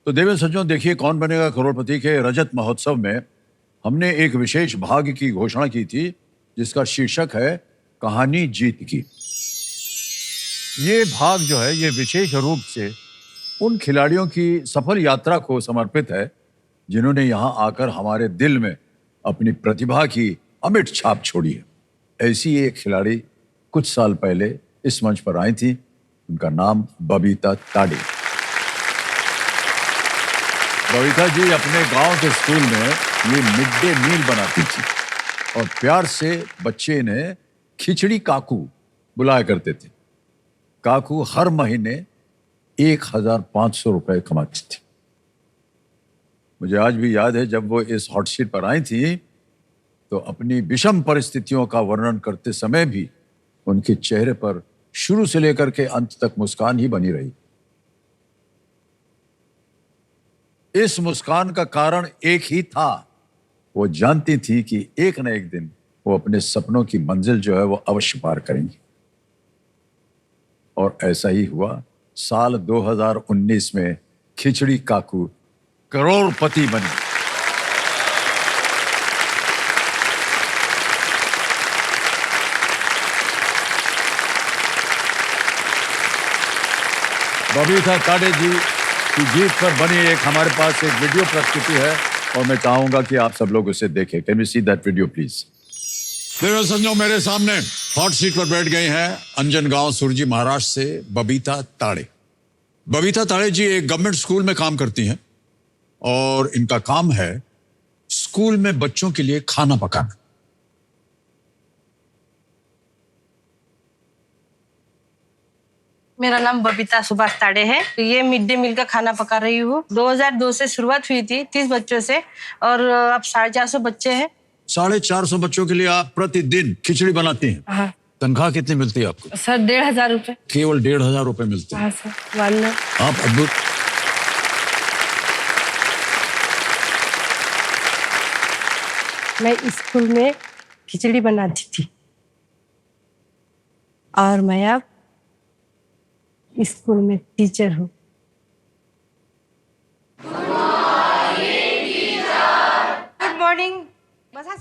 तो देवेंद्र सज्जनों, देखिए कौन बनेगा करोड़पति के रजत महोत्सव में हमने एक विशेष भाग की घोषणा की थी जिसका शीर्षक है कहानी जीत की। ये भाग जो है ये विशेष रूप से उन खिलाड़ियों की सफल यात्रा को समर्पित है जिन्होंने यहां आकर हमारे दिल में अपनी प्रतिभा की अमिट छाप छोड़ी है। ऐसी एक खिलाड़ी कुछ साल पहले इस मंच पर आई थी। उनका नाम बबीता ताड़े। बबीता जी अपने गांव के स्कूल में ये मिड डे मील बनाती थी और प्यार से बच्चे इन्हें खिचड़ी काकू बुलाया करते थे। काकू हर महीने 1,500 रुपए कमाती थी। मुझे आज भी याद है जब वो इस हॉट सीट पर आई थी तो अपनी विषम परिस्थितियों का वर्णन करते समय भी उनके चेहरे पर शुरू से लेकर के अंत तक मुस्कान ही बनी रही। इस मुस्कान का कारण एक ही था, वो जानती थी कि एक न एक दिन वो अपने सपनों की मंजिल जो है वो अवश्य पार करेंगी। और ऐसा ही हुआ। साल 2019 में खिचड़ी काकू करोड़पति बनी। बबीता ताड़े जी की जीत पर बनी एक हमारे पास एक वीडियो प्रस्तुति है और मैं चाहूंगा कि आप सब लोग उसे देखें। Can we see that video please? मेरे संजो, मेरे सामने हॉट सीट पर बैठ गई हैं अंजनगांव सुरजी महाराष्ट्र से बबीता ताड़े। बबीता ताड़े जी एक गवर्नमेंट स्कूल में काम करती हैं और इनका काम है स्कूल में बच्चों के लिए खाना पकाना। मेरा नाम बबीता सुभाष ताड़े है। ये मिड डे मील का खाना पका रही हूँ। 2002 से शुरुआत हुई थी 30 बच्चों से और अब 450 बच्चे हैं। 450 बच्चों के लिए आप प्रतिदिन खिचड़ी बनाती हैं? हाँ। तनख्वाह कितनी मिलती है आपको? सर 1,500 रुपए। केवल 1,500 रुपए मिलते हैं? हाँ सर, मानना। आप अद्भुत। मैं स्कूल में खिचड़ी बनाती थी और मैं अब स्कूल में टीचर हूँ। Good morning.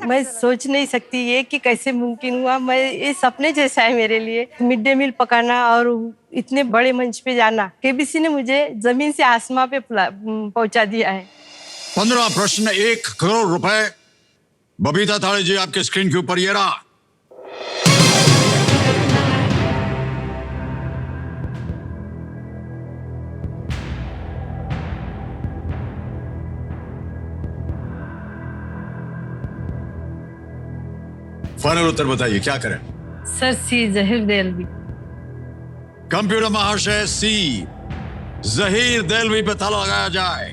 मैं सोच नहीं सकती ये कि कैसे मुमकिन हुआ। मैं ये सपने जैसा है मेरे लिए, मिड डे मील पकाना और इतने बड़े मंच पे जाना। केबीसी ने मुझे जमीन से आसमां पे पहुंचा दिया है। 15 प्रश्न 1 करोड़ रुपए। बबीता ताड़े जी आपके स्क्रीन के ऊपर ये रहा। फाइनल उत्तर बताइए, क्या करें? सर सी जहीर देलवी। कंप्यूटर महाशय, सी जहीर देलवी पे ताला लगाया जाए।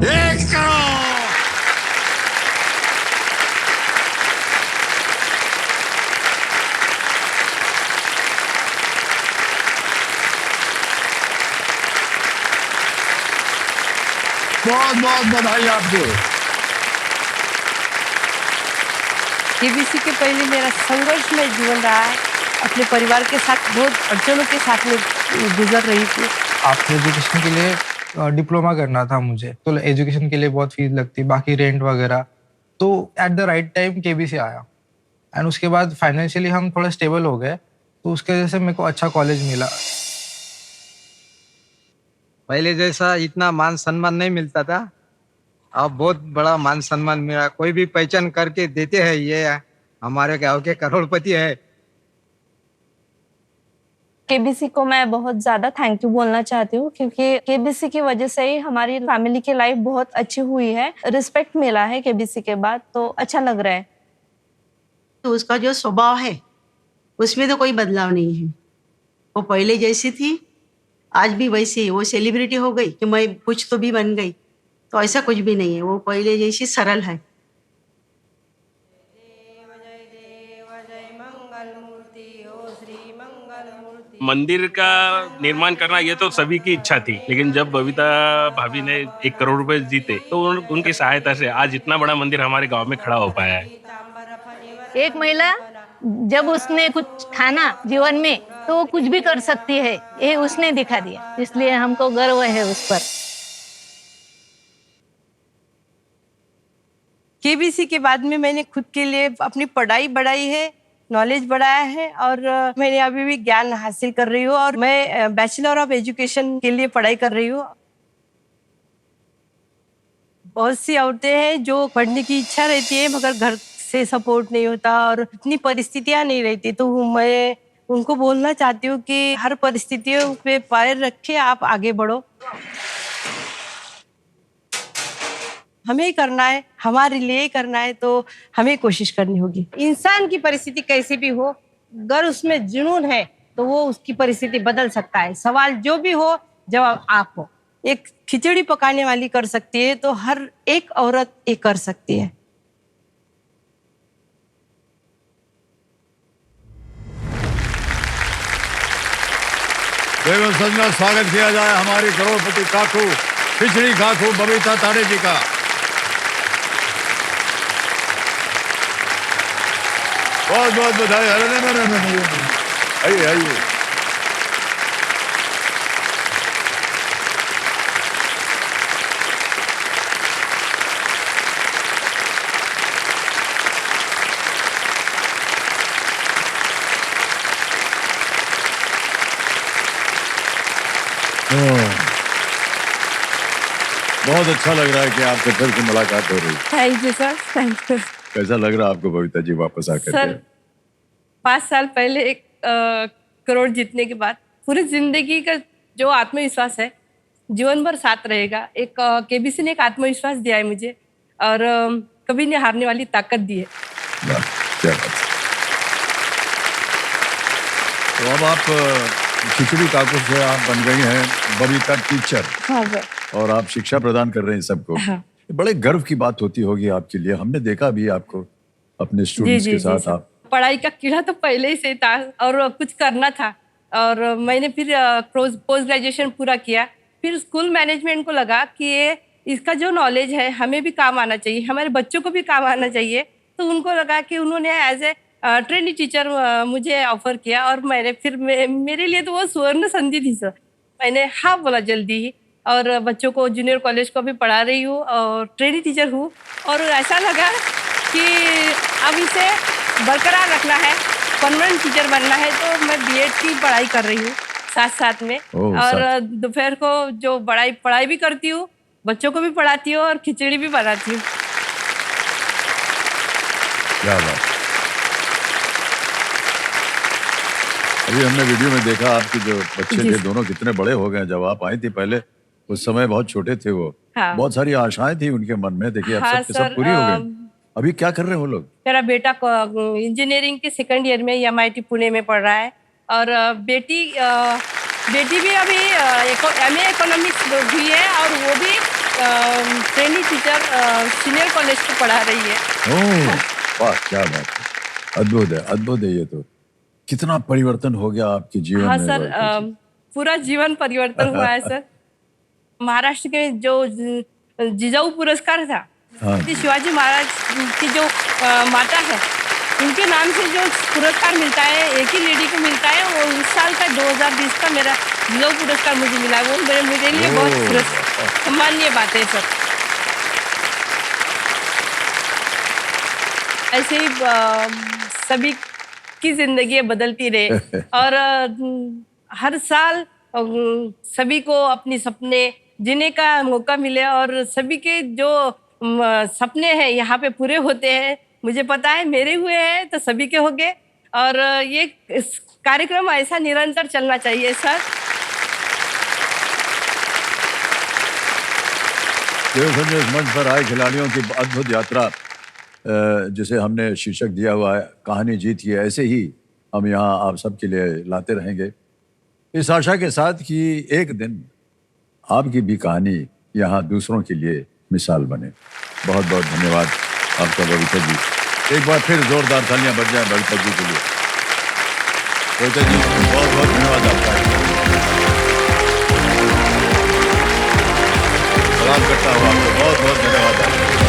एक करोड़। बहुत बहुत बधाई आपको। केबीसी के पहले मेरा संघर्षमय जीवन रहा है। अपने परिवार के साथ बहुत अड़चनों के साथ में गुजर रही थी। आपके एजुकेशन के लिए डिप्लोमा करना था मुझे, तो एजुकेशन के लिए बहुत फीस लगती, बाकी रेंट वगैरह। तो at the right time KBC आया एंड उसके बाद फाइनेंशियली हम थोड़ा स्टेबल हो गए, तो उसके वजह से मेरे को अच्छा कॉलेज मिला। पहले जैसा इतना मान सम्मान नहीं मिलता था, अब बहुत बड़ा मान सम्मान मिला। कोई भी पहचान करके देते हैं, ये हमारे गांव के करोड़पति है। केबीसी को मैं बहुत ज्यादा थैंक यू बोलना चाहती हूँ क्योंकि केबीसी की वजह से ही हमारी फैमिली की लाइफ बहुत अच्छी हुई है। रिस्पेक्ट मिला है केबीसी के बाद, तो अच्छा लग रहा है। तो उसका जो स्वभाव है उसमें तो कोई बदलाव नहीं है। वो पहले जैसी थी आज भी वैसी है। वो सेलिब्रिटी हो गई कि मैं कुछ तो भी बन गई, तो ऐसा कुछ भी नहीं है। वो पहले जैसी सरल है। मंदिर का निर्माण करना ये तो सभी की इच्छा थी, लेकिन जब बबीता भाभी ने 1 करोड़ रुपए जीते तो उनकी सहायता से आज इतना बड़ा मंदिर हमारे गांव में खड़ा हो पाया है। एक महिला जब उसने कुछ ठाना जीवन में तो वो कुछ भी कर सकती है, ये उसने दिखा दिया, इसलिए हमको गर्व है उस पर। केबीसी के बाद में मैंने खुद के लिए अपनी पढ़ाई बढ़ाई है, नॉलेज बढ़ाया है और मैंने अभी भी ज्ञान हासिल कर रही हूँ और मैं बैचलर ऑफ एजुकेशन के लिए पढ़ाई कर रही हूँ। बहुत सी औरतें हैं जो पढ़ने की इच्छा रहती है मगर घर से सपोर्ट नहीं होता और इतनी परिस्थितियां नहीं रहती, तो मैं उनको बोलना चाहती हूँ कि हर परिस्थितियों पे पैर रखे आप आगे बढ़ो। हमें ही करना है, हमारे लिए ही करना है, तो हमें कोशिश करनी होगी। इंसान की परिस्थिति कैसी भी हो, अगर उसमें जुनून है तो वो उसकी परिस्थिति बदल सकता है। सवाल जो भी हो, जवाब आप हो। एक खिचड़ी पकाने वाली कर सकती है तो हर एक औरत ये कर सकती है। बेगम संजना, स्वागत किया जाए हमारी करोड़पति काकू, खिचड़ी काकू बबीता ताड़े जी का। बहुत बहुत बधाई। आइए आइए। बहुत अच्छा लग रहा है कि आपसे फिर से मुलाकात हो रही है। Thank you sir, thank you. कैसा लग रहा है आपको बबीता जी वापस आकर सर, के? 5 साल पहले एक करोड़ जीतने के बाद पूरी जिंदगी का जो आत्मविश्वास है जीवन भर साथ रहेगा। एक केबीसी ने एक आत्मविश्वास दिया है मुझे और कभी नहीं हारने वाली ताकत दी है। वाह, क्या बात है। तो अब आप खिचड़ी काकू से आप बन गई हैं बबीता टीचर। हाँ सर। और आप शिक्षा प्रदान कर रहे हैं सबको। हाँ। बड़े गर्व की बात होती होगी आपके लिए। हमने देखा भी आपको अपने स्टूडेंट्स के साथ। आप पढ़ाई का कीड़ा तो पहले ही से था और कुछ करना था और मैंने फिर पोस्ट ग्रेजुएशन पूरा किया। फिर स्कूल मैनेजमेंट को लगा कि ये इसका जो नॉलेज है हमें भी काम आना चाहिए, हमारे बच्चों को भी काम आना चाहिए। तो उनको लगा कि उन्होंने एज ए ट्रेनी टीचर मुझे ऑफर किया और मैंने फिर मेरे लिए तो वो स्वर्ण संधि थी सर। मैंने हाँ बोला जल्दी ही और बच्चों को जूनियर कॉलेज को भी पढ़ा रही हूँ और ट्रेनी टीचर हूँ। और ऐसा लगा कि अब इसे बरकरार रखना है, परमानेंट टीचर बनना है, तो मैं बीएड की पढ़ाई कर रही हूँ साथ में। और दोपहर को जो पढ़ाई भी करती हूँ, बच्चों को भी पढ़ाती हूँ और खिचड़ी भी बनाती हूँ। क्या बात। अभी हमने वीडियो में देखा आपके जो बच्चे थे दोनों कितने बड़े हो गए। जब आप आई थी पहले उस समय बहुत छोटे थे वो। हाँ। बहुत सारी आशाएं थी उनके मन में, देखिए अब हाँ, सब पूरी हो गई। अभी क्या कर रहे हो लोग? मेरा बेटा इंजीनियरिंग के सेकंड ईयर में MIT पुणे में पढ़ रहा है और बेटी भी अभी MA इकोनॉमिक्स हुई है और वो भी ट्रेनी टीचर सीनियर कॉलेज को पढ़ा रही है। ओह वाह, क्या बात है। अद्भुत है, अद्भुत है। ये तो कितना परिवर्तन हो गया आपके जीवन हाँ में। सर, पूरा जीवन परिवर्तन हुआ है सर। महाराष्ट्र के जो जिजाऊ पुरस्कार था, शिवाजी महाराज की जो माता है उनके नाम से जो पुरस्कार मिलता है एक ही लेडी को मिलता है। वो उस साल का 2020 का मेरा जिजाऊ पुरस्कार मुझे मिला। वो मेरे लिए बहुत सम्माननीय बात है सर। ऐसे ही सभी की जिंदगी बदलती रहे और हर साल सभी को अपने सपने जीने का मौका मिले और सभी के जो सपने हैं यहाँ पे पूरे होते हैं। मुझे पता है मेरे हुए हैं तो सभी के होंगे और ये कार्यक्रम ऐसा निरंतर चलना चाहिए सर। इस मंच पर आए खिलाड़ियों की अद्भुत यात्रा, जिसे हमने शीर्षक दिया हुआ है कहानी जीत की, ऐसे ही हम यहाँ आप सबके लिए लाते रहेंगे, इस आशा के साथ कि एक दिन आपकी भी कहानी यहाँ दूसरों के लिए मिसाल बने। बहुत बहुत धन्यवाद आपका बबीता जी। एक बार फिर जोरदार तालियां बज जाएं बबीता जी के लिए। बबीता जी बहुत बहुत धन्यवाद आपका। सलाम करता हूँ आपको, बहुत बहुत धन्यवाद आपका।